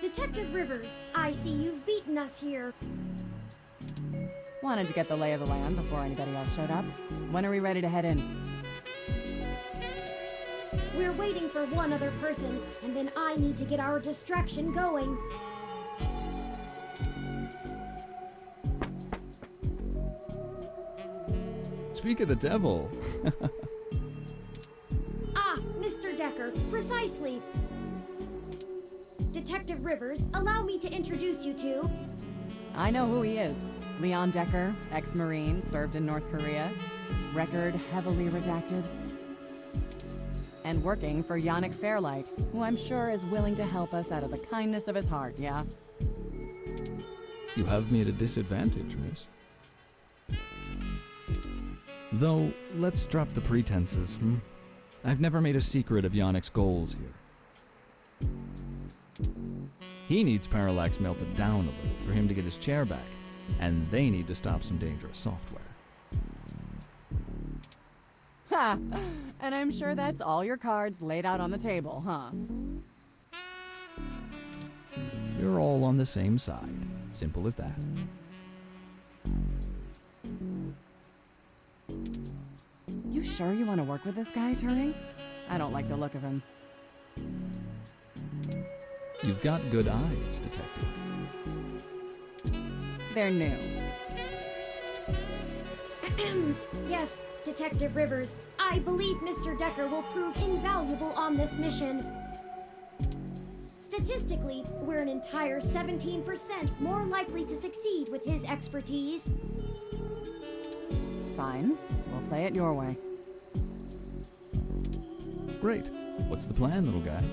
Detective Rivers, I see you've beaten us here. Wanted to get the lay of the land before anybody else showed up. When are we ready to head in? We're waiting for one other person, and then I need to get our distraction going. Speak of the devil. Ah, Mr. Decker, precisely. Detective Rivers, allow me to introduce you to... I know who he is. Leon Decker, ex-Marine, served in North Korea. Record heavily redacted. And working for Yannick Fairlight, who I'm sure is willing to help us out of the kindness of his heart, yeah? You have me at a disadvantage, miss. Though, let's drop the pretenses, I've never made a secret of Yannick's goals here. He needs Parallax melted down a little for him to get his chair back, and they need to stop some dangerous software. Ha! And I'm sure that's all your cards laid out on the table, huh? You're all on the same side. Simple as that. You sure you want to work with this guy, Turing? I don't like the look of him. You've got good eyes, Detective. They're new. Yes, Detective Rivers, I believe Mr. Decker will prove invaluable on this mission. Statistically, we're an entire 17% more likely to succeed with his expertise. Fine. We'll play it your way. Great. What's the plan, little guy?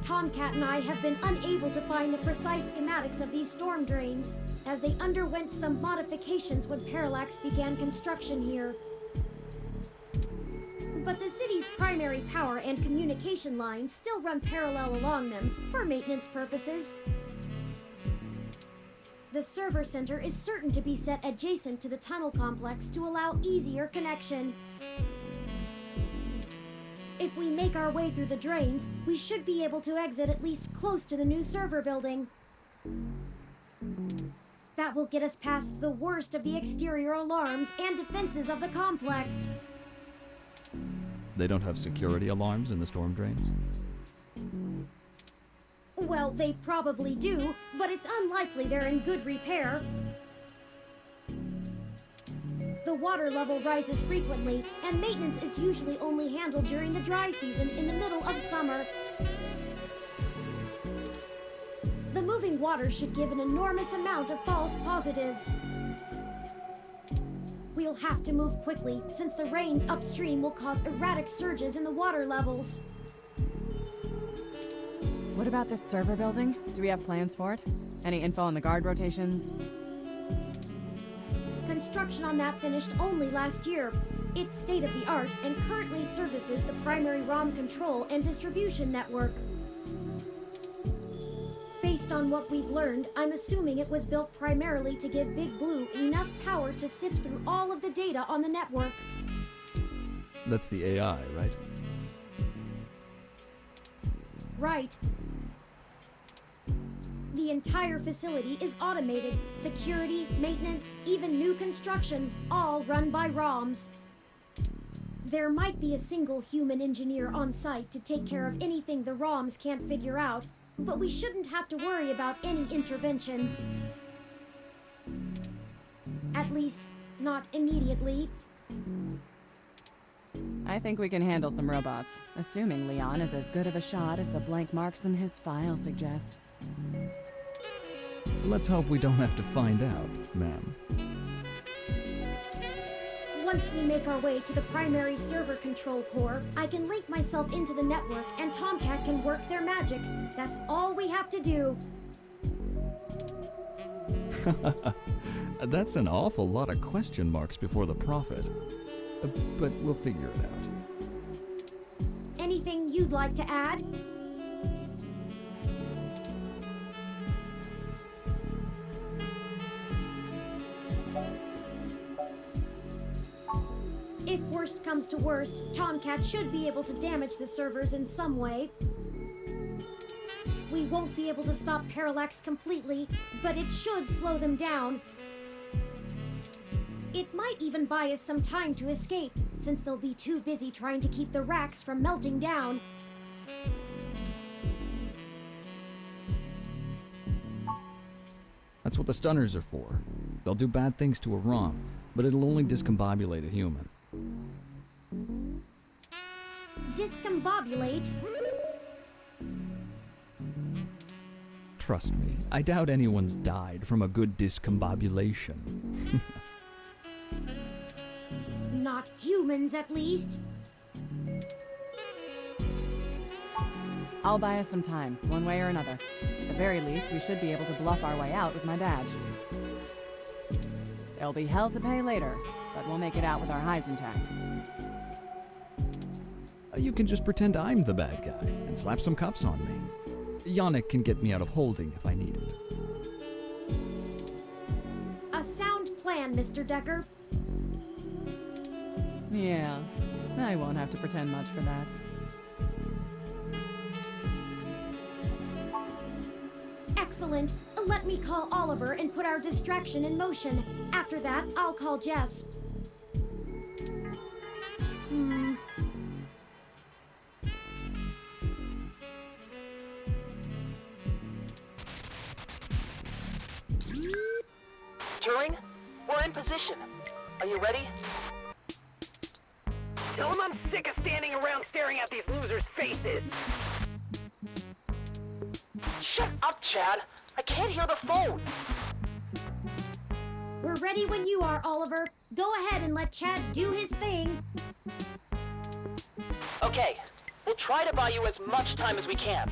Tomcat and I have been unable to find the precise schematics of these storm drains, as they underwent some modifications when Parallax began construction here. But the city's primary power and communication lines still run parallel along them for maintenance purposes. The server center is certain to be set adjacent to the tunnel complex to allow easier connection. If we make our way through the drains, we should be able to exit at least close to the new server building. That will get us past the worst of the exterior alarms and defenses of the complex. They don't have security alarms in the storm drains? Well, they probably do, but it's unlikely they're in good repair. The water level rises frequently, and maintenance is usually only handled during the dry season in the middle of summer. The moving water should give an enormous amount of false positives. We'll have to move quickly, since the rains upstream will cause erratic surges in the water levels. What about this server building? Do we have plans for it? Any info on the guard rotations? Construction on that finished only last year. It's state-of-the-art and currently services the primary ROM control and distribution network. Based on what we've learned, I'm assuming it was built primarily to give Big Blue enough power to sift through all of the data on the network. That's the AI, right? Right. The entire facility is automated. Security, maintenance, even new construction, all run by ROMs. There might be a single human engineer on site to take care of anything the ROMs can't figure out, but we shouldn't have to worry about any intervention. At least, not immediately. I think we can handle some robots, assuming Leon is as good of a shot as the blank marks in his file suggest. Let's hope we don't have to find out, ma'am. Once we make our way to the primary server control core, I can link myself into the network and Tomcat can work their magic. That's all we have to do. That's an awful lot of question marks before the prophet. But we'll figure it out. Anything you'd like to add? If worst comes to worst, Tomcat should be able to damage the servers in some way. We won't be able to stop Parallax completely, but it should slow them down. It might even buy us some time to escape, since they'll be too busy trying to keep the racks from melting down. That's what the stunners are for. They'll do bad things to a ROM, but it'll only discombobulate a human. Discombobulate? Trust me, I doubt anyone's died from a good discombobulation. Not humans, at least. I'll buy us some time, one way or another. At the very least, we should be able to bluff our way out with my badge. There'll be hell to pay later, but we'll make it out with our hides intact. You can just pretend I'm the bad guy and slap some cuffs on me. Yannick can get me out of holding if I need it. A sound plan, Mr. Decker. Yeah, I won't have to pretend much for that. Excellent. Let me call Oliver and put our distraction in motion. After that, I'll call Jess. Turing, we're in position. Are you ready? Tell him I'm sick of standing around staring at these losers' faces. Shut up, Chad. I can't hear the phone. We're ready when you are, Oliver. Go ahead and let Chad do his thing. Okay, we'll try to buy you as much time as we can.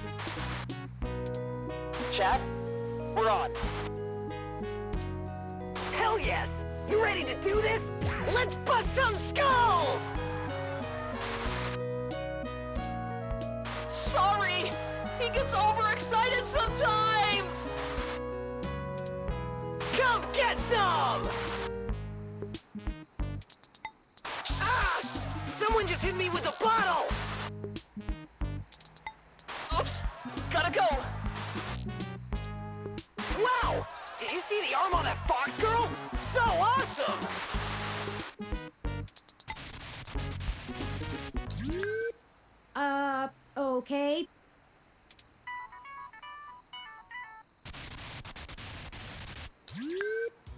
Chad, we're on. Hell yes! You ready to do this? Let's bust some skulls! Sorry! He gets overexcited sometimes! Come get some! Ah! Someone just hit me with a bottle! Oops! Gotta go! Wow! Did you see the arm on that fox girl? So awesome! Okay.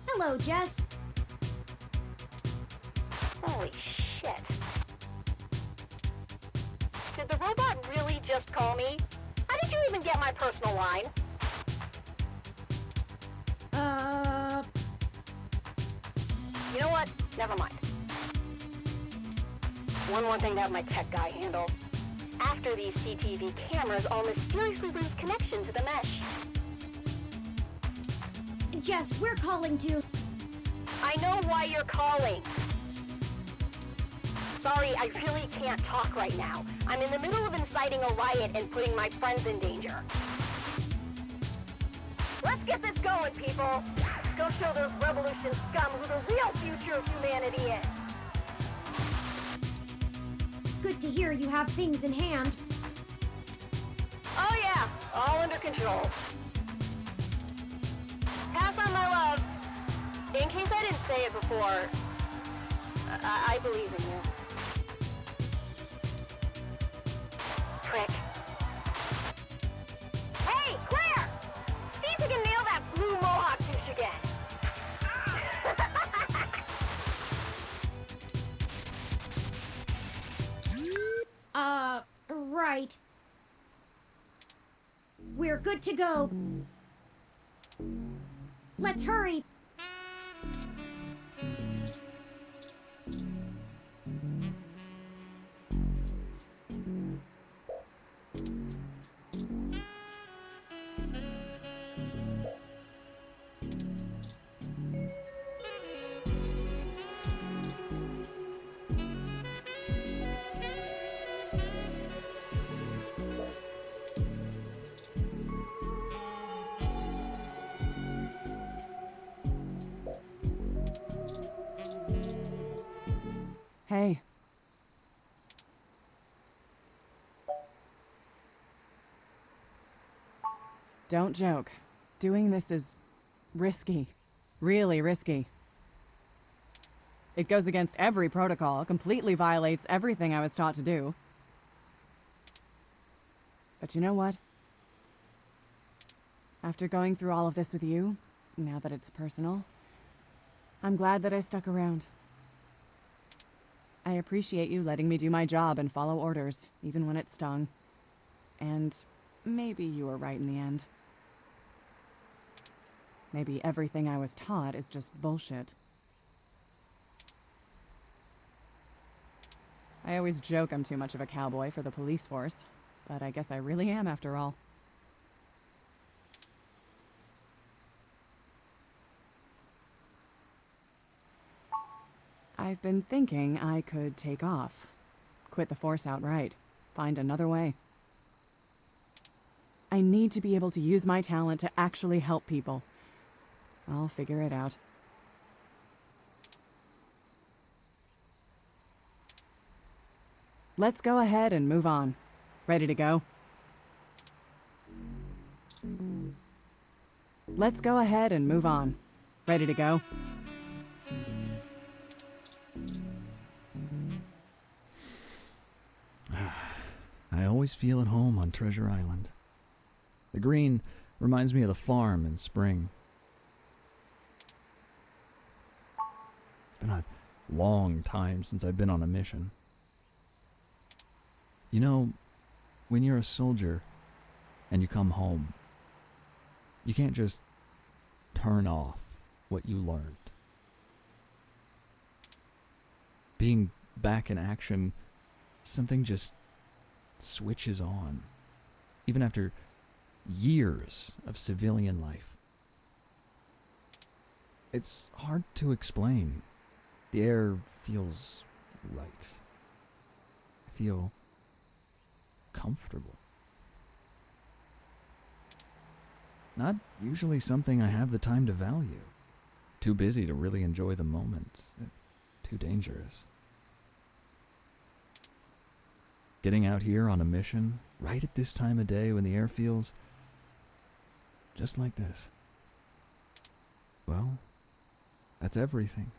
Hello, Jess. Holy shit. Did the robot really just call me? How did you even get my personal line? You know what? Never mind. One more thing to have my tech guy handle. After these CTV cameras all mysteriously lose connection to the mesh. Jess, we're calling to... I know why you're calling. Sorry, I really can't talk right now. I'm in the middle of inciting a riot and putting my friends in danger. Let's get this going, people. Go show those revolution scum who the real future of humanity is. Good to hear you have things in hand. Oh yeah, all under control. Pass on my love. In case I didn't say it before, I believe in you. Prick. Hey, Claire! See if you can nail that blue mohawk douche again. Right. We're good to go. Let's hurry. Hey. Don't joke. Doing this is risky. Really risky. It goes against every protocol, completely violates everything I was taught to do. But you know what? After going through all of this with you, now that it's personal, I'm glad that I stuck around. I appreciate you letting me do my job and follow orders, even when it stung. And maybe you were right in the end. Maybe everything I was taught is just bullshit. I always joke I'm too much of a cowboy for the police force, but I guess I really am after all. I've been thinking I could take off. Quit the force outright. Find another way. I need to be able to use my talent to actually help people. I'll figure it out. Let's go ahead and move on. Ready to go? Let's go ahead and move on. Ready to go? I always feel at home on Treasure Island. The green reminds me of the farm in spring. It's been a long time since I've been on a mission. You know, when you're a soldier and you come home, you can't just turn off what you learned. Being back in action, something just switches on, even after years of civilian life. It's hard to explain. The air feels right. I feel comfortable. Not usually something I have the time to value. Too busy to really enjoy the moment. Too dangerous. Getting out here on a mission, right at this time of day when the air feels just like this. Well, that's everything.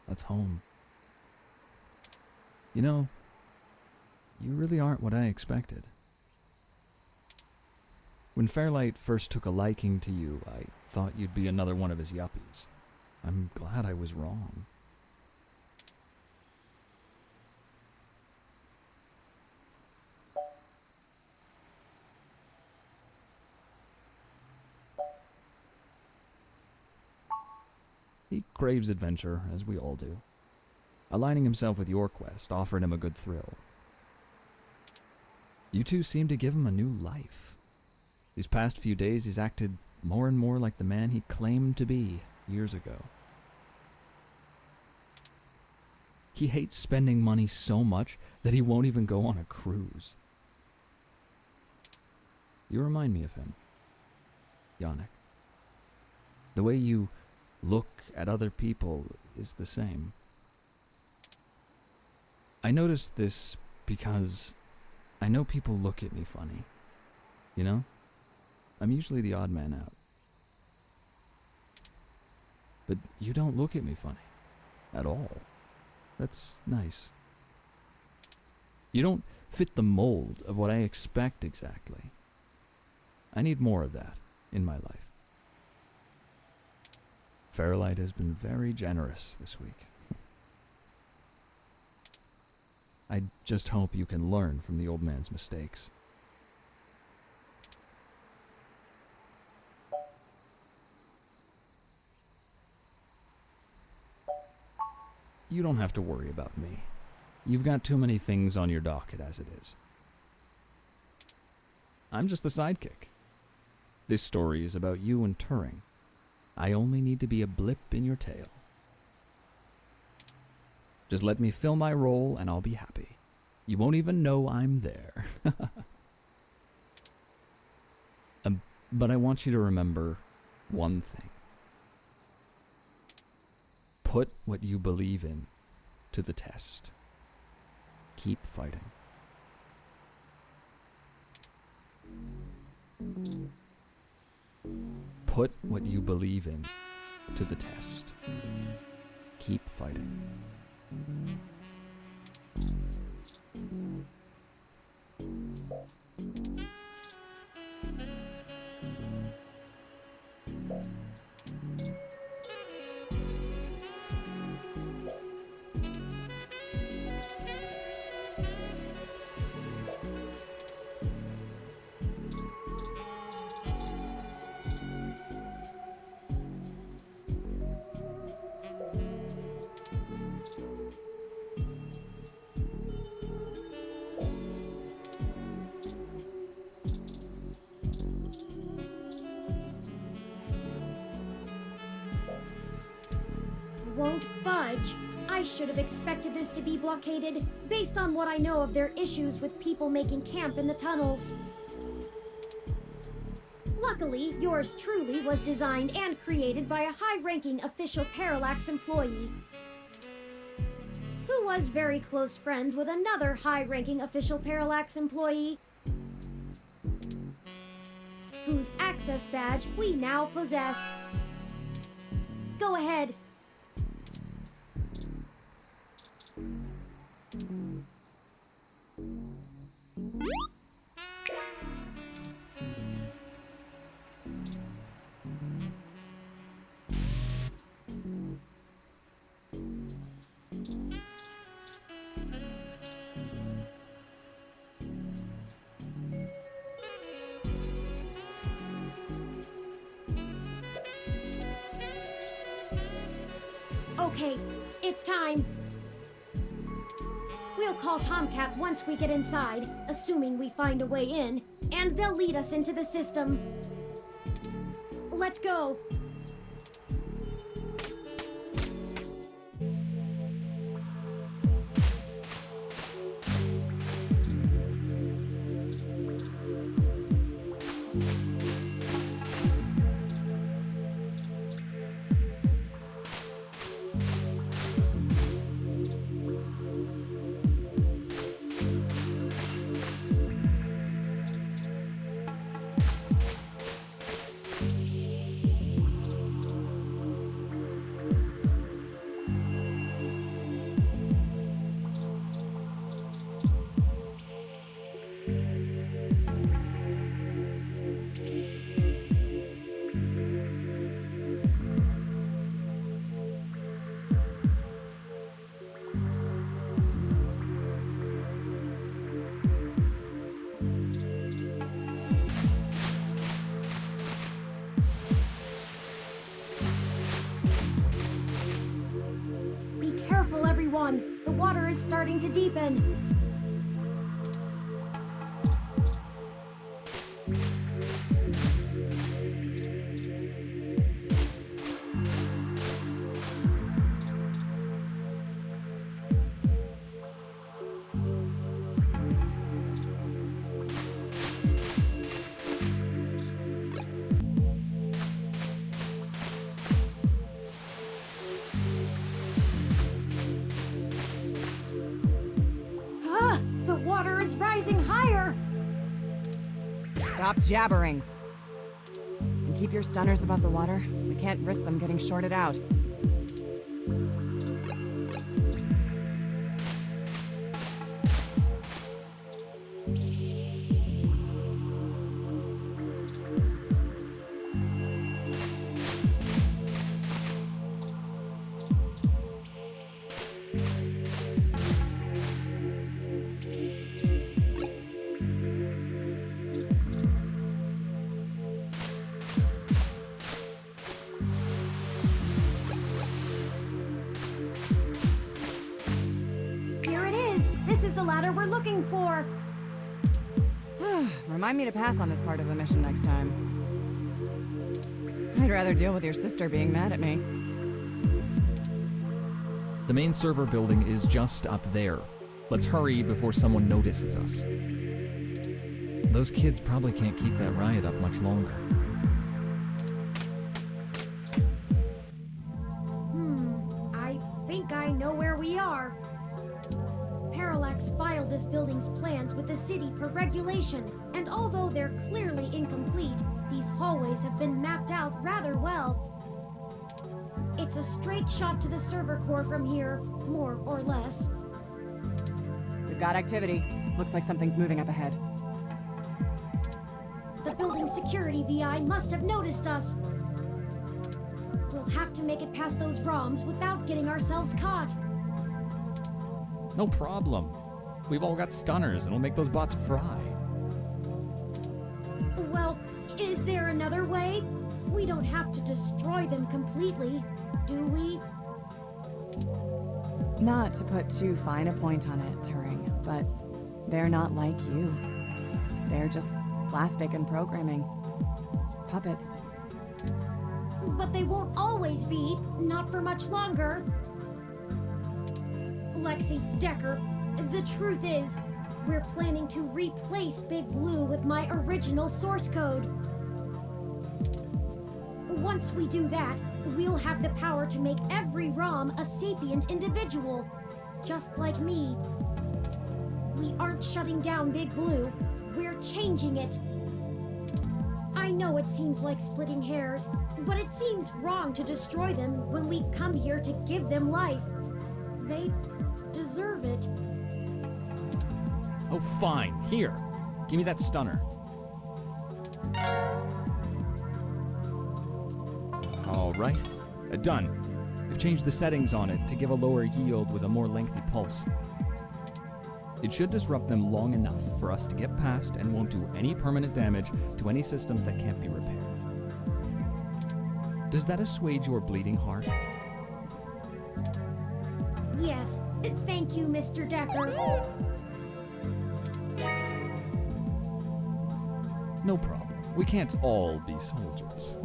That's home. You know, you really aren't what I expected. When Fairlight first took a liking to you, I thought you'd be another one of his yuppies. I'm glad I was wrong. He craves adventure, as we all do. Aligning himself with your quest offered him a good thrill. You two seem to give him a new life. These past few days, he's acted more and more like the man he claimed to be years ago. He hates spending money so much that he won't even go on a cruise. You remind me of him, Yannick. The way you look at other people is the same. I noticed this because I know people look at me funny. You know? I'm usually the odd man out. But you don't look at me funny. At all. That's nice. You don't fit the mold of what I expect exactly. I need more of that in my life. Fairlight has been very generous this week. I just hope you can learn from the old man's mistakes. You don't have to worry about me. You've got too many things on your docket as it is. I'm just the sidekick. This story is about you and Turing. I only need to be a blip in your tale. Just let me fill my role and I'll be happy. You won't even know I'm there. But I want you to remember one thing. Put what you believe in to the test. Keep fighting. Put what you believe in to the test. Keep fighting. Won't budge. I should have expected this to be blockaded, based on what I know of their issues with people making camp in the tunnels. Luckily, yours truly was designed and created by a high-ranking official Parallax employee, who was very close friends with another high-ranking official Parallax employee, whose access badge we now possess. Go ahead. Okay, it's time. We'll call Tomcat once we get inside, assuming we find a way in, and they'll lead us into the system. Let's go. Careful, everyone! The water is starting to deepen! Rising higher! Stop jabbering. And keep your stunners above the water. We can't risk them getting shorted out. This is the ladder we're looking for! Remind me to pass on this part of the mission next time. I'd rather deal with your sister being mad at me. The main server building is just up there. Let's hurry before someone notices us. Those kids probably can't keep that riot up much longer. I think I know where we are. Parallax filed this building's plans with the city per regulation, and although they're clearly incomplete, these hallways have been mapped out rather well. It's a straight shot to the server core from here, more or less. We've got activity. Looks like something's moving up ahead. The building security VI must have noticed us. We'll have to make it past those ROMs without getting ourselves caught. No problem. We've all got stunners and we'll make those bots fry. Well, is there another way? We don't have to destroy them completely, do we? Not to put too fine a point on it, Turing, but they're not like you. They're just plastic and programming. Puppets. But they won't always be, not for much longer. Lexi, Decker, the truth is, we're planning to replace Big Blue with my original source code. Once we do that, we'll have the power to make every ROM a sapient individual, just like me. We aren't shutting down Big Blue, we're changing it. I know it seems like splitting hairs, but it seems wrong to destroy them when we've come here to give them life. They deserve it. Oh, fine. Here. Give me that stunner. All right. Done. I've changed the settings on it to give a lower yield with a more lengthy pulse. It should disrupt them long enough for us to get past and won't do any permanent damage to any systems that can't be repaired. Does that assuage your bleeding heart? Yes, thank you, Mr. Decker. No problem. We can't all be soldiers.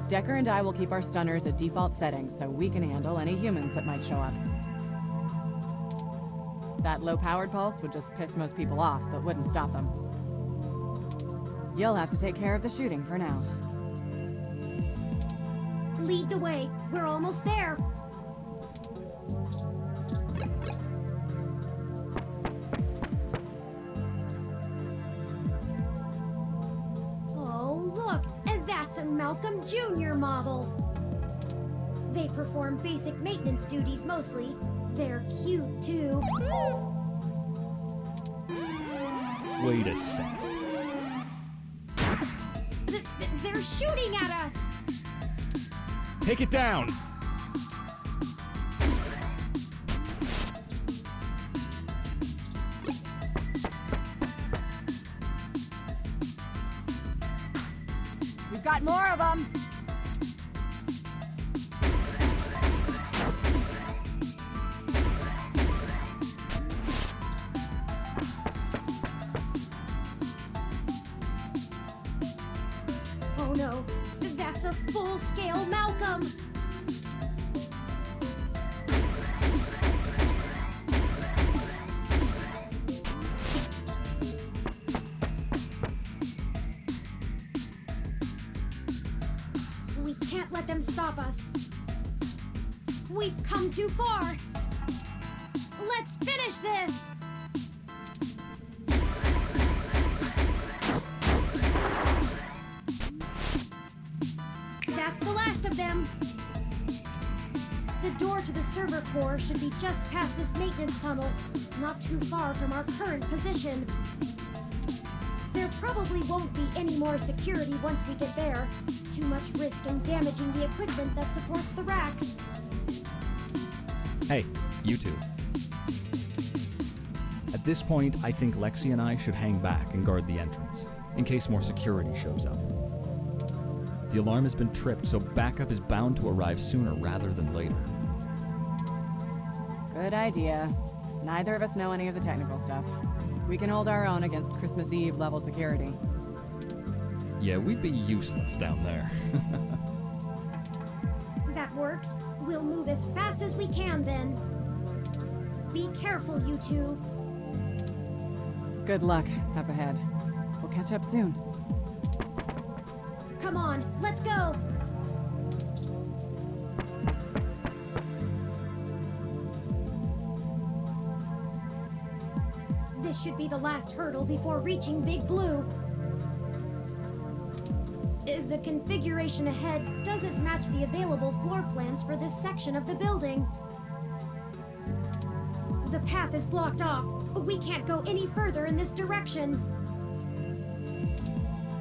Decker and I will keep our stunners at default settings so we can handle any humans that might show up. That low-powered pulse would just piss most people off, but wouldn't stop them. You'll have to take care of the shooting for now. Lead the way. We're almost there. Oh, look. That's a Malcolm Jr. model. They perform basic maintenance duties mostly. They're cute, too. Wait a second. They're shooting at us! Take it down! We've got more of them! Oh no, that's a full-scale Malcolm! We can't let them stop us. We've come too far. Let's finish this! That's the last of them. The door to the server core should be just past this maintenance tunnel, not too far from our current position. There probably won't be any more security once we get there. Too much risk in damaging the equipment that supports the racks. Hey, you two. At this point, I think Lexi and I should hang back and guard the entrance, in case more security shows up. The alarm has been tripped, so backup is bound to arrive sooner rather than later. Good idea. Neither of us know any of the technical stuff. We can hold our own against Christmas Eve level security. Yeah, we'd be useless down there. That works. We'll move as fast as we can then. Be careful, you two. Good luck up ahead. We'll catch up soon. Come on, let's go! This should be the last hurdle before reaching Big Blue. The configuration ahead doesn't match the available floor plans for this section of the building. The path is blocked off. We can't go any further in this direction.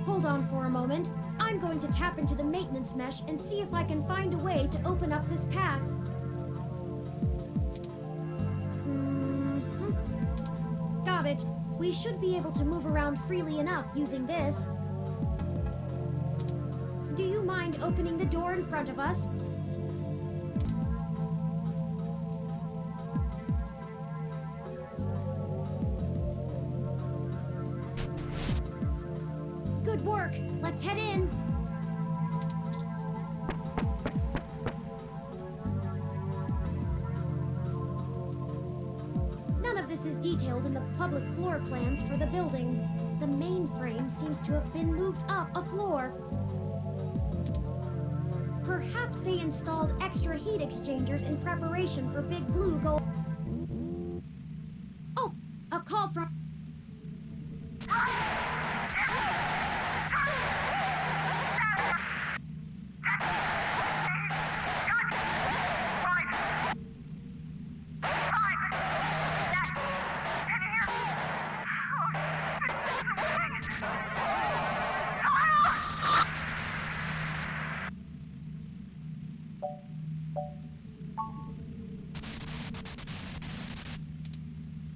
Hold on for a moment. I'm going to tap into the maintenance mesh and see if I can find a way to open up this path. Got it. We should be able to move around freely enough using this. Do you mind opening the door in front of us? Good work. Let's head in. None of this is detailed in the public floor plans for the building. The mainframe seems to have been moved up a floor. Perhaps they installed extra heat exchangers in preparation for Big Blue go. Oh, a call from.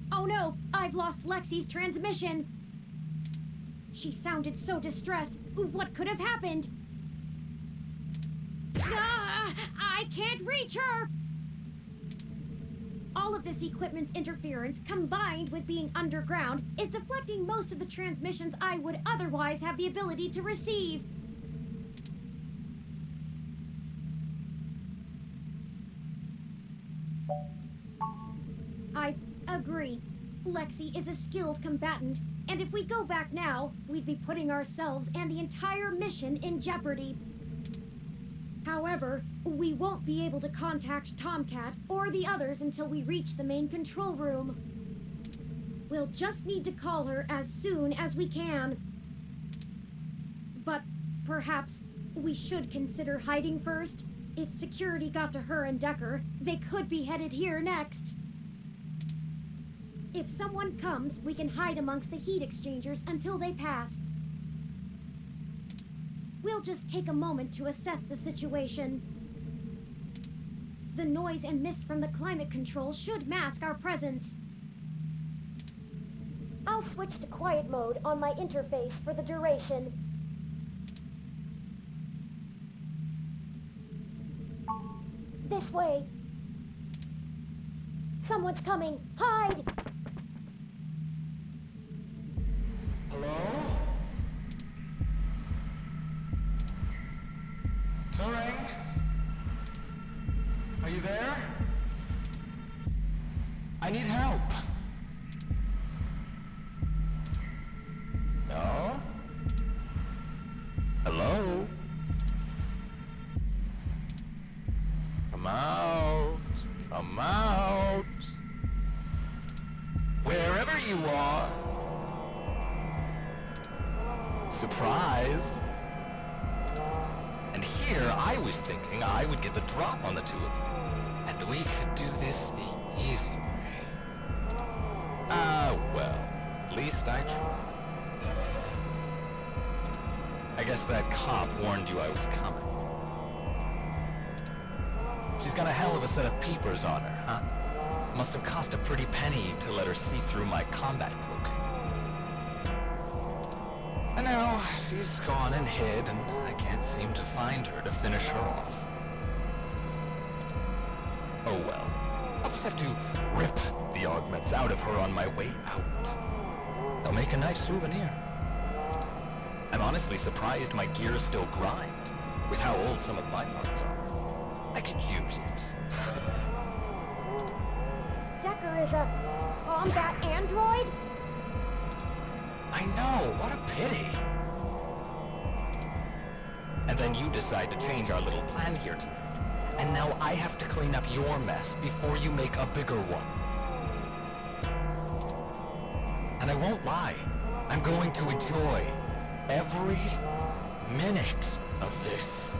Oh no, I've lost Lexi's transmission. She sounded so distressed. What could have happened? Ah, I can't reach her! All of this equipment's interference, combined with being underground, is deflecting most of the transmissions I would otherwise have the ability to receive. I agree. Lexi is a skilled combatant, and if we go back now, we'd be putting ourselves and the entire mission in jeopardy. However, we won't be able to contact Tomcat or the others until we reach the main control room. We'll just need to call her as soon as we can. But perhaps we should consider hiding first. If security got to her and Decker, they could be headed here next. If someone comes, we can hide amongst the heat exchangers until they pass. We'll just take a moment to assess the situation. The noise and mist from the climate control should mask our presence. I'll switch to quiet mode on my interface for the duration. This way. Someone's coming. Hide! Hello? Turing? Are you there? I need help. No? Hello? Come out. Come out. Wherever you are. Surprise. And here I was thinking I would get the drop on the two of you. And we could do this the easy way. Well, at least I tried. I guess that cop warned you I was coming. She's got a hell of a set of peepers on her, huh? Must have cost a pretty penny to let her see through my combat cloak. And now she's gone and hid, and I can't seem to find her to finish her off. Oh well. I'll just have to rip the augments out of her on my way out. They'll make a nice souvenir. I'm honestly surprised my gears still grind, with how old some of my parts are. I could use it. Decker is a combat android? I know, what a pity. And then you decide to change our little plan here tonight. And now I have to clean up your mess before you make a bigger one. And I won't lie, I'm going to enjoy every minute of this.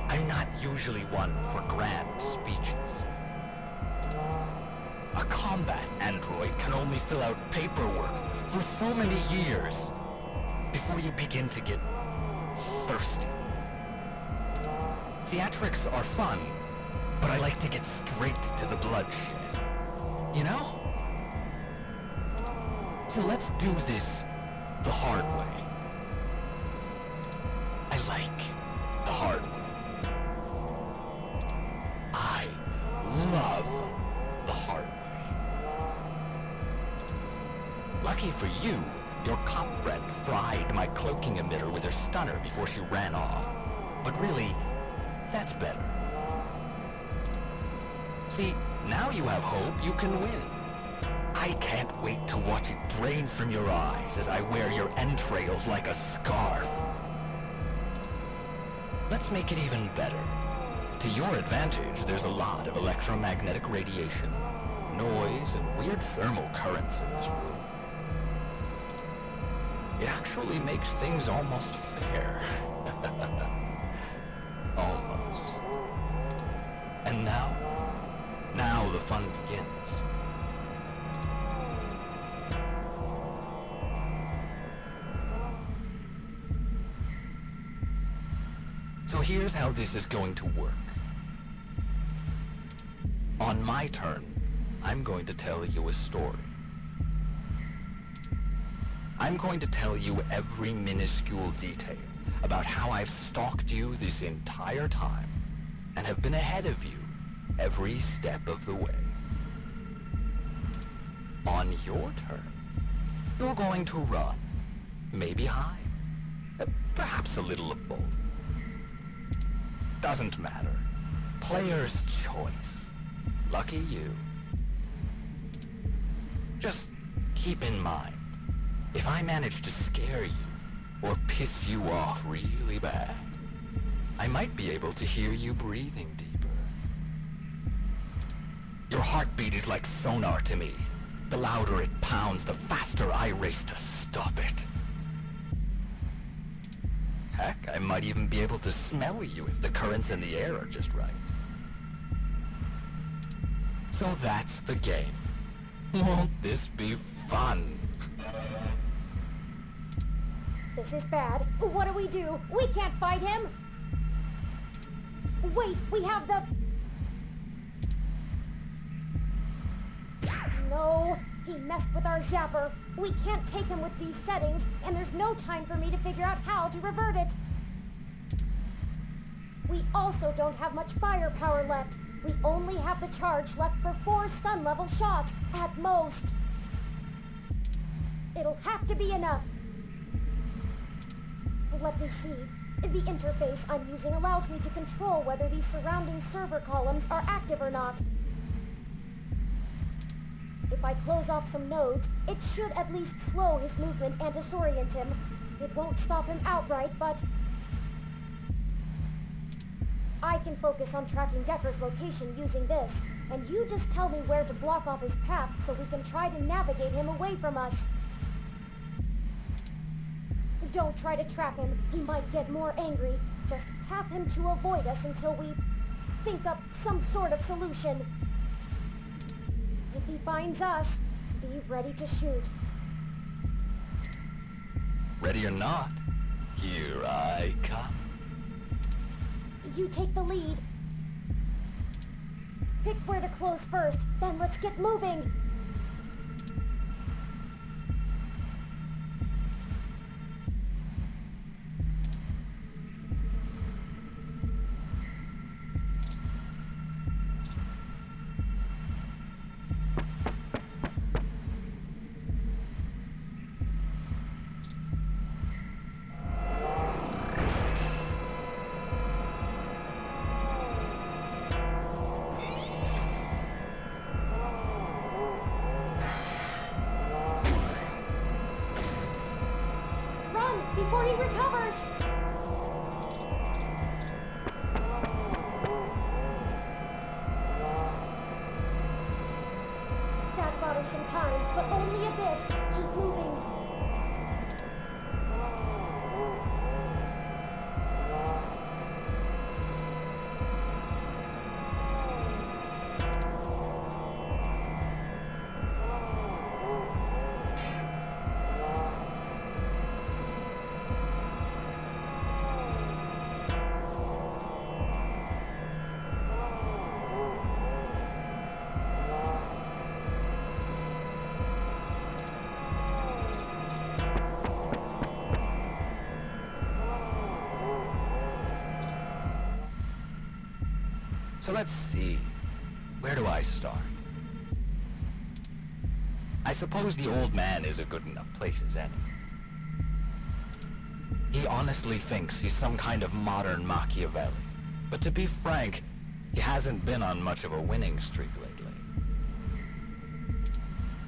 I'm not usually one for grand speeches. A combat android can only fill out paperwork for so many years before you begin to get thirsty. Theatrics are fun, but I like to get straight to the bloodshed. You know? So let's do this the hard way. I like the hard way. I love the hard way. Lucky for you, your cop friend fried my cloaking emitter with her stunner before she ran off. But really, that's better. See, now you have hope you can win. I can't wait to watch it drain from your eyes as I wear your entrails like a scarf. Let's make it even better. To your advantage, there's a lot of electromagnetic radiation, noise, and weird thermal currents in this room. It actually makes things almost fair. Almost. And now the fun begins. So here's how this is going to work. On my turn, I'm going to tell you a story. I'm going to tell you every minuscule detail about how I've stalked you this entire time and have been ahead of you every step of the way. On your turn, you're going to run, maybe hide, perhaps a little of both. Doesn't matter. Player's choice. Lucky you. Just keep in mind, if I manage to scare you or piss you off really bad, I might be able to hear you breathing deeper. Your heartbeat is like sonar to me. The louder it pounds, the faster I race to stop it. Heck, I might even be able to smell you if the currents in the air are just right. So that's the game. Won't this be fun? This is bad. What do? We can't fight him! Wait, we have the... No, he messed with our zapper. We can't take him with these settings, and there's no time for me to figure out how to revert it. We also don't have much firepower left. We only have the charge left for 4 stun level shots, at most. It'll have to be enough. Let me see. The interface I'm using allows me to control whether these surrounding server columns are active or not. If I close off some nodes, it should at least slow his movement and disorient him. It won't stop him outright, but... I can focus on tracking Decker's location using this, and you just tell me where to block off his path so we can try to navigate him away from us. Don't try to trap him. He might get more angry. Just have him to avoid us until we think up some sort of solution. If he finds us, be ready to shoot. Ready or not, here I come. You take the lead. Pick where to close first, then let's get moving. Before he recovers! buy some time, but only a bit. Keep moving. So let's see. Where do I start? I suppose the old man is a good enough place as any. He honestly thinks he's some kind of modern Machiavelli. But to be frank, he hasn't been on much of a winning streak lately.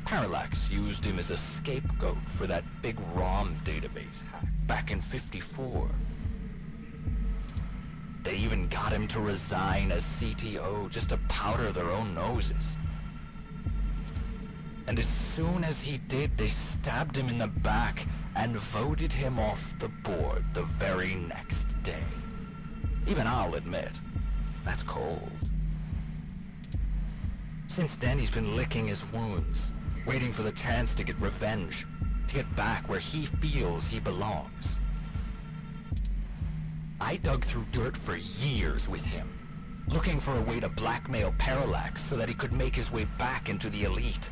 Parallax used him as a scapegoat for that big ROM database hack back in '54. They even got him to resign as CTO just to powder their own noses. And as soon as he did, they stabbed him in the back and voted him off the board the very next day. Even I'll admit, that's cold. Since then, he's been licking his wounds, waiting for the chance to get revenge, to get back where he feels he belongs. I dug through dirt for years with him, looking for a way to blackmail Parallax so that he could make his way back into the elite.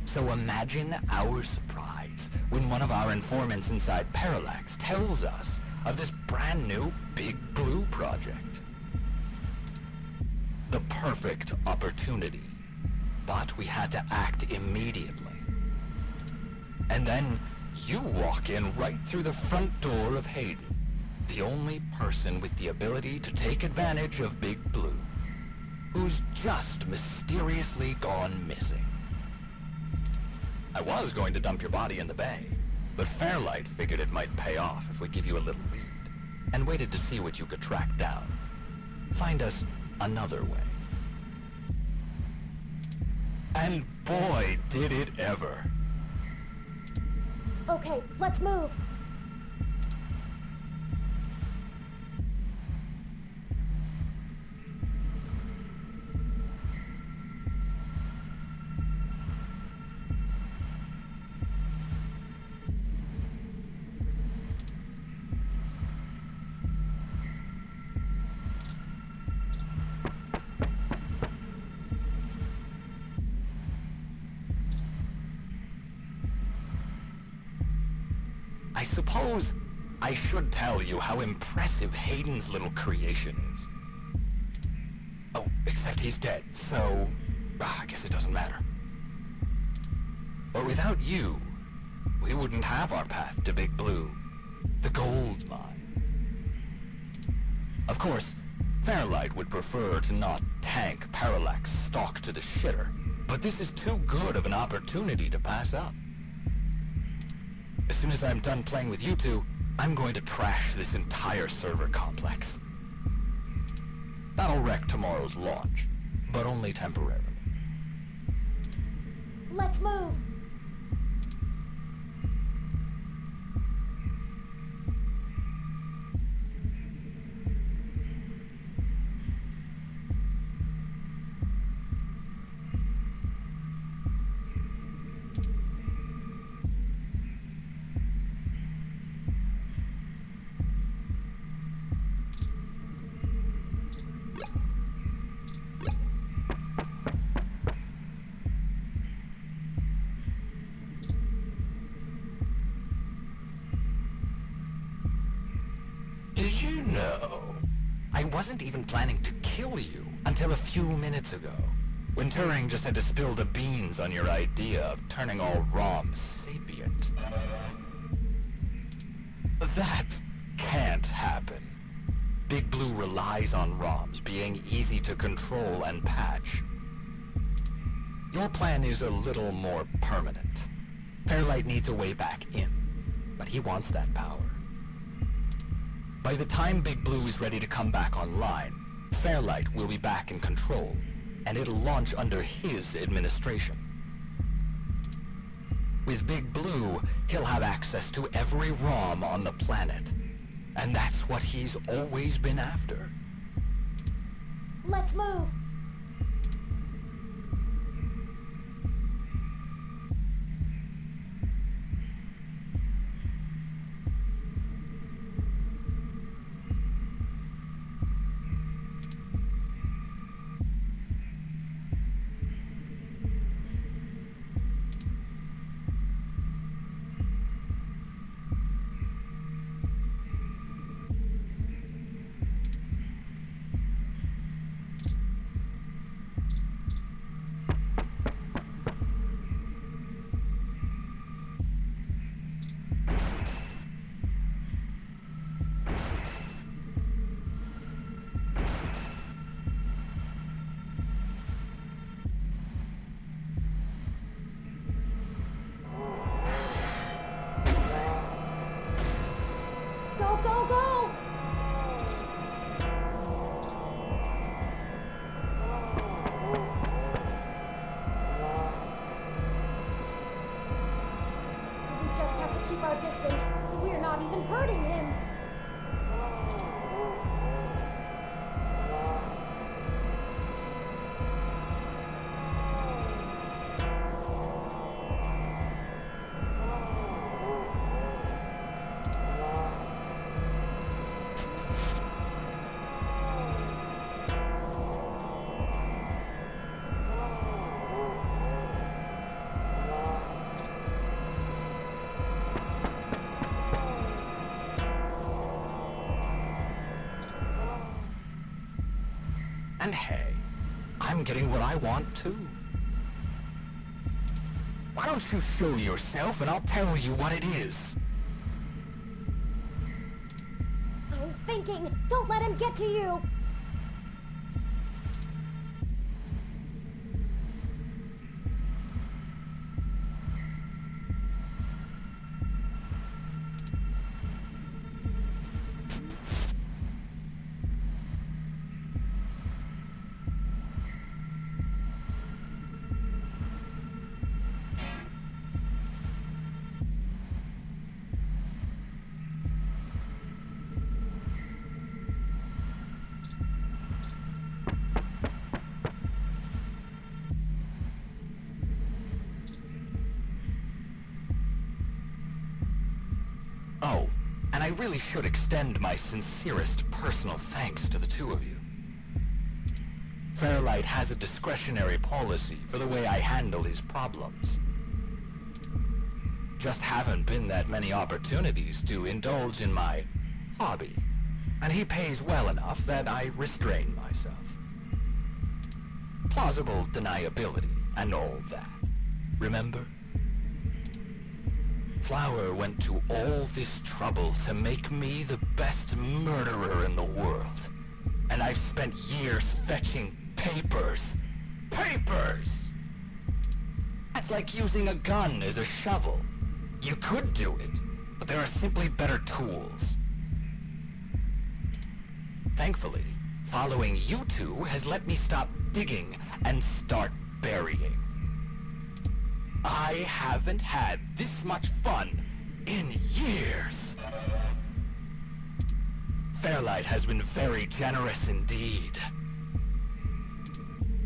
So imagine our surprise when one of our informants inside Parallax tells us of this brand new Big Blue project. The perfect opportunity, but we had to act immediately. And then you walk in right through the front door of Hayden, the only person with the ability to take advantage of Big Blue, who's just mysteriously gone missing. I was going to dump your body in the bay, but Fairlight figured it might pay off if we give you a little lead, and waited to see what you could track down. Find us another way. And boy, did it ever. Okay, let's move. I suppose I should tell you how impressive Hayden's little creation is. Oh, except he's dead, so I guess it doesn't matter. But without you, we wouldn't have our path to Big Blue, the gold mine. Of course, Fairlight would prefer to not tank Parallax stock to the shitter, but this is too good of an opportunity to pass up. As soon as I'm done playing with you two, I'm going to trash this entire server complex. That'll wreck tomorrow's launch, but only temporarily. Let's move. Did you know? I wasn't even planning to kill you until a few minutes ago, when Turing just had to spill the beans on your idea of turning all ROMs sapient. That can't happen. Big Blue relies on ROMs being easy to control and patch. Your plan is a little more permanent. Fairlight needs a way back in, but he wants that power. By the time Big Blue is ready to come back online, Fairlight will be back in control, and it'll launch under his administration. With Big Blue, he'll have access to every ROM on the planet. And that's what he's always been after. Let's move! Go, go, go! We just have to keep our distance. We're not even hurting him. And hey, I'm getting what I want too. Why don't you show yourself and I'll tell you what it is? I'm thinking. Don't let him get to you. Oh, and I really should extend my sincerest personal thanks to the two of you. Fairlight has a discretionary policy for the way I handle his problems. Just haven't been that many opportunities to indulge in my hobby, and he pays well enough that I restrain myself. Plausible deniability and all that. Remember? Flower went to all this trouble to make me the best murderer in the world. And I've spent years fetching papers. Papers! That's like using a gun as a shovel. You could do it, but there are simply better tools. Thankfully, following you two has let me stop digging and start burying. I haven't had this much fun in years. Fairlight has been very generous indeed.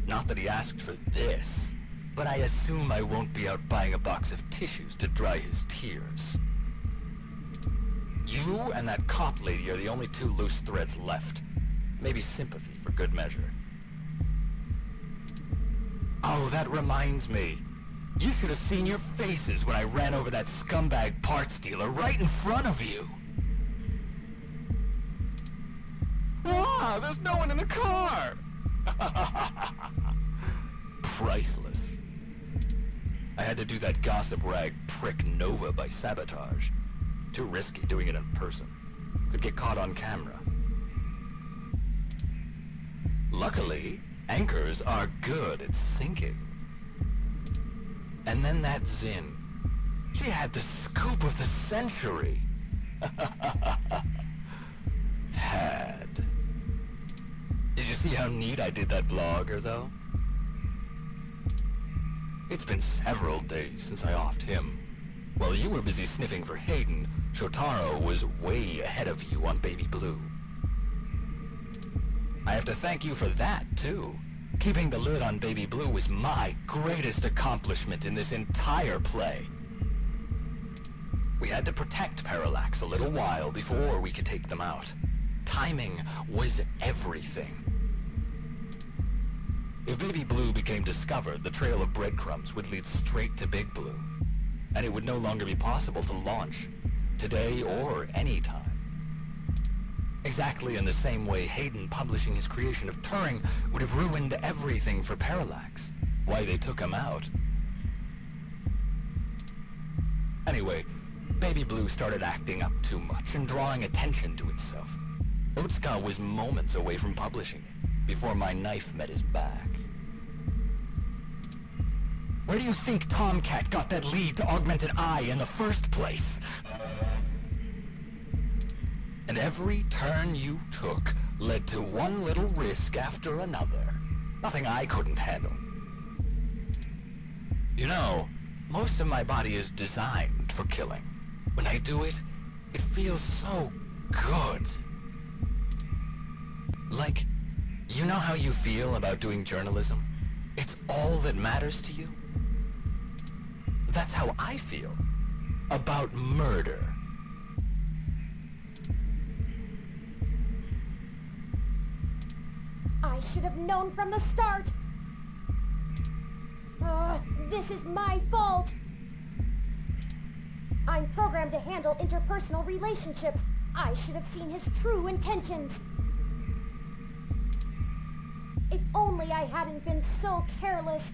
Not that he asked for this, but I assume I won't be out buying a box of tissues to dry his tears. You and that cop lady are the only two loose threads left. Maybe sympathy for good measure. Oh, that reminds me. You should have seen your faces when I ran over that scumbag parts dealer right in front of you. Ah, there's no one in the car! Priceless. I had to do that gossip rag prick Nova by sabotage. Too risky doing it in person. Could get caught on camera. Luckily, anchors are good at sinking. And then that Zin. She had the scoop of the century. Had. Did you see how neat I did that blogger, though? It's been several days since I offed him. While you were busy sniffing for Hayden, Shotaro was way ahead of you on Baby Blue. I have to thank you for that, too. Keeping the lid on Baby Blue was my greatest accomplishment in this entire play. We had to protect Parallax a little while before we could take them out. Timing was everything. If Baby Blue became discovered, the trail of breadcrumbs would lead straight to Big Blue, and it would no longer be possible to launch, today or any time. Exactly in the same way Hayden publishing his creation of Turing would have ruined everything for Parallax. Why they took him out. Anyway, Baby Blue started acting up too much and drawing attention to itself. Otsuka was moments away from publishing it, before my knife met his back. Where do you think Tomcat got that lead to Augmented Eye in the first place? And every turn you took led to one little risk after another. Nothing I couldn't handle. You know, most of my body is designed for killing. When I do it, it feels so good. Like, you know how you feel about doing journalism? It's all that matters to you? That's how I feel about murder. I should have known from the start! This is my fault! I'm programmed to handle interpersonal relationships. I should have seen his true intentions. If only I hadn't been so careless.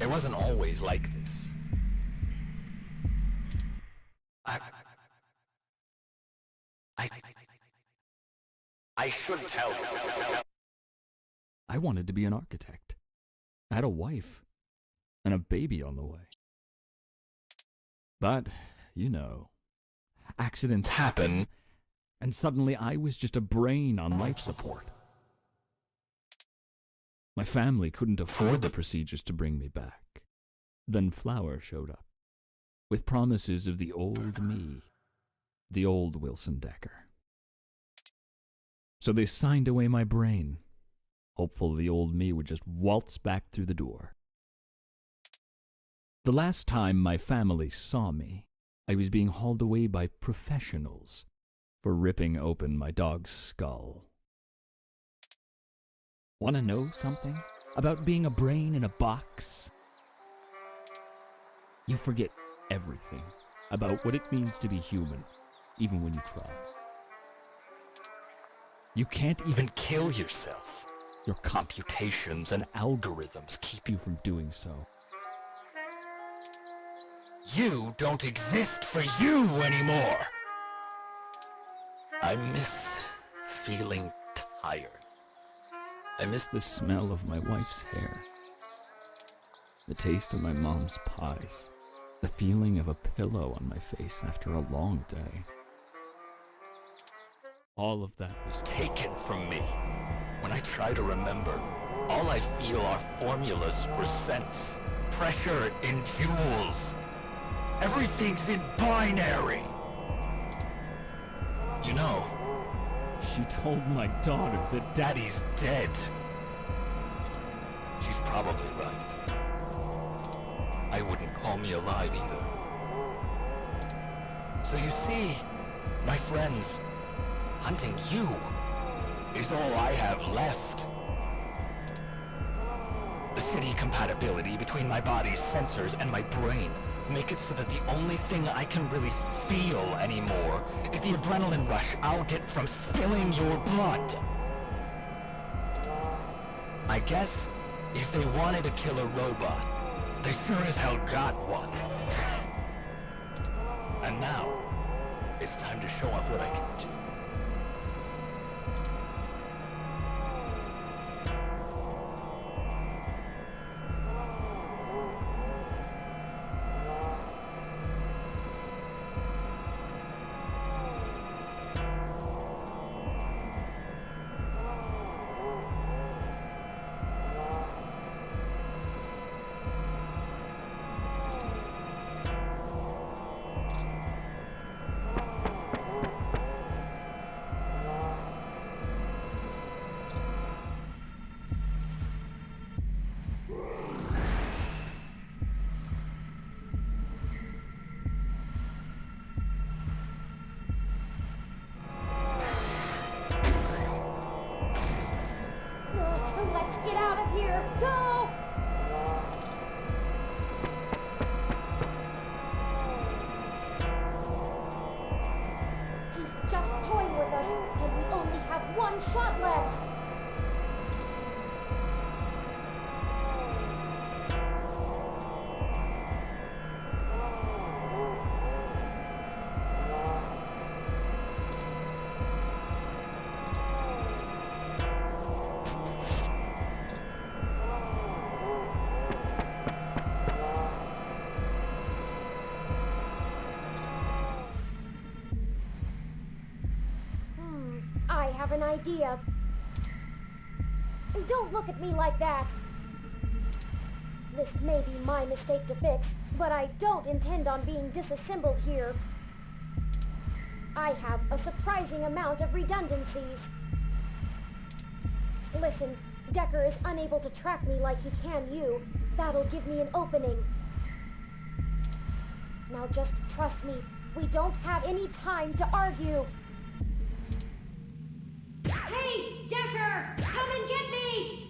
It wasn't always like this. I should tell you. I wanted to be an architect. I had a wife and a baby on the way. But, you know, accidents happen, and suddenly I was just a brain on life support. My family couldn't afford the procedures to bring me back. Then Flower showed up, with promises of the old me, the old Wilson Decker. So they signed away my brain, hopeful the old me would just waltz back through the door. The last time my family saw me, I was being hauled away by professionals for ripping open my dog's skull. Want to know something about being a brain in a box? You forget everything about what it means to be human, even when you try. You can't even kill yourself. Your computations and algorithms keep you from doing so. You don't exist for you anymore. I miss feeling tired. I miss the smell of my wife's hair, the taste of my mom's pies, the feeling of a pillow on my face after a long day. All of that was Taken from me. When I try to remember, all I feel are formulas for sense, pressure in joules. Everything's in binary. You know, She told my daughter that Daddy's dead. She's probably right. I wouldn't call me alive either. So you see, my friends, hunting you is all I have left. The city compatibility between my body's sensors and my brain make it so that the only thing I can really feel anymore is the adrenaline rush I'll get from spilling your blood. I guess if they wanted to kill a robot, they sure as hell got one. And now, it's time to show off what I can do. Let's get out of here! Go! He's just toying with us, and we only have one shot left! I have an idea. Don't look at me like that. This may be my mistake to fix, but I don't intend on being disassembled here. I have a surprising amount of redundancies. Listen, Decker is unable to track me like he can you. That'll give me an opening. Now just trust me. We don't have any time to argue. Hey, Decker! Come and get me!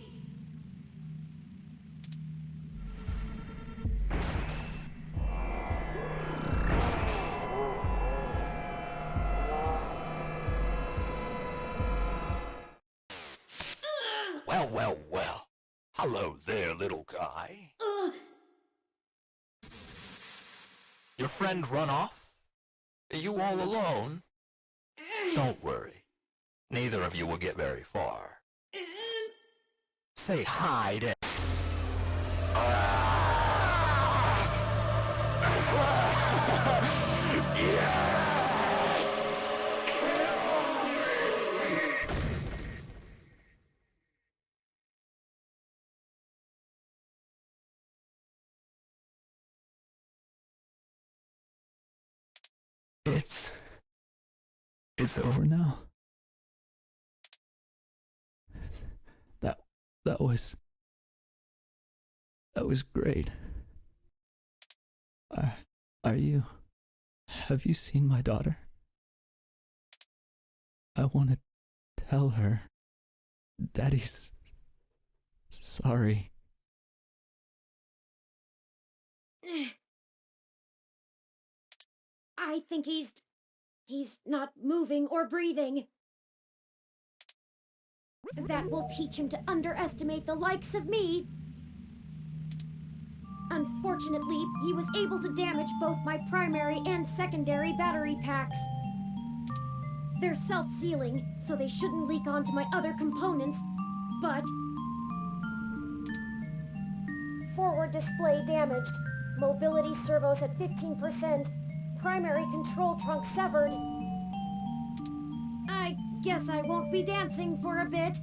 Well, well, well. Hello there, little guy. Your friend run off? Are you all alone? Don't worry. Neither of you will get very far. Say hi to... Yes! Kill me! It's over now. That was great. Have you seen my daughter? I want to tell her Daddy's sorry. I think he's not moving or breathing. That will teach him to underestimate the likes of me. Unfortunately, he was able to damage both my primary and secondary battery packs. They're self-sealing, so they shouldn't leak onto my other components, but... Forward display damaged. Mobility servos at 15%. Primary control trunk severed. I guess I won't be dancing for a bit.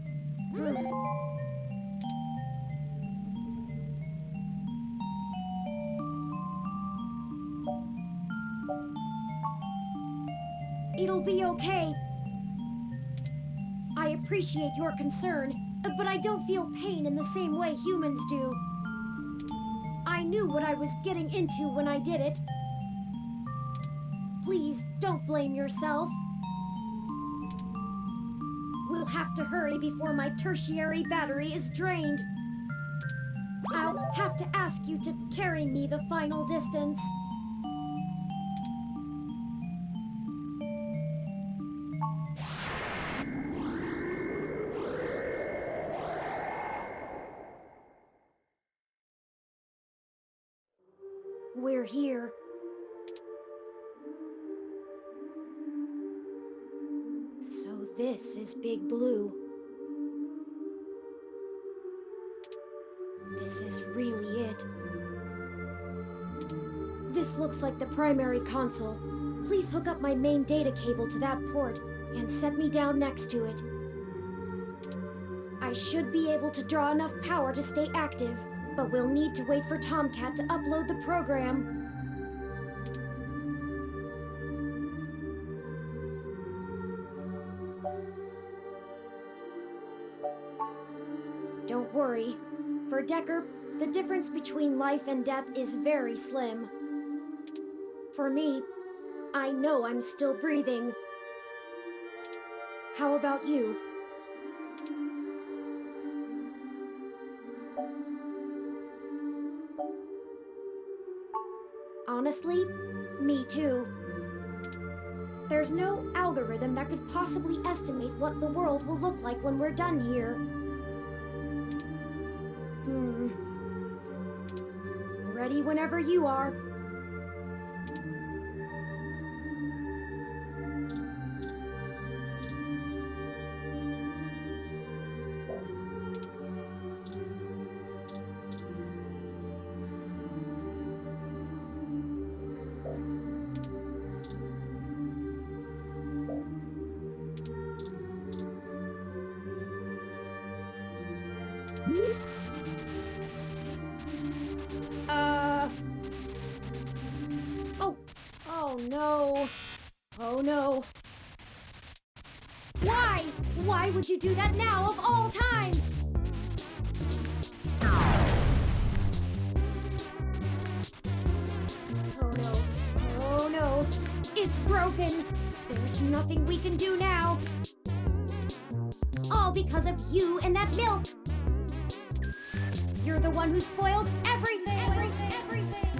It'll be okay. I appreciate your concern, but I don't feel pain in the same way humans do. I knew what I was getting into when I did it. Please, don't blame yourself. We'll have to hurry before my tertiary battery is drained. I'll have to ask you to carry me the final distance. We're here. This is Big Blue. This is really it. This looks like the primary console. Please hook up my main data cable to that port and set me down next to it. I should be able to draw enough power to stay active, but we'll need to wait for Tomcat to upload the program. Don't worry. For Decker, the difference between life and death is very slim. For me, I know I'm still breathing. How about you? Honestly, me too. There's no algorithm that could possibly estimate what the world will look like when we're done here. Ready whenever you are. Oh no. Oh no. Why? Why would you do that now of all times? Oh no. Oh no. It's broken. There's nothing we can do now. All because of you and that milk. You're the one who spoiled everything. Everything.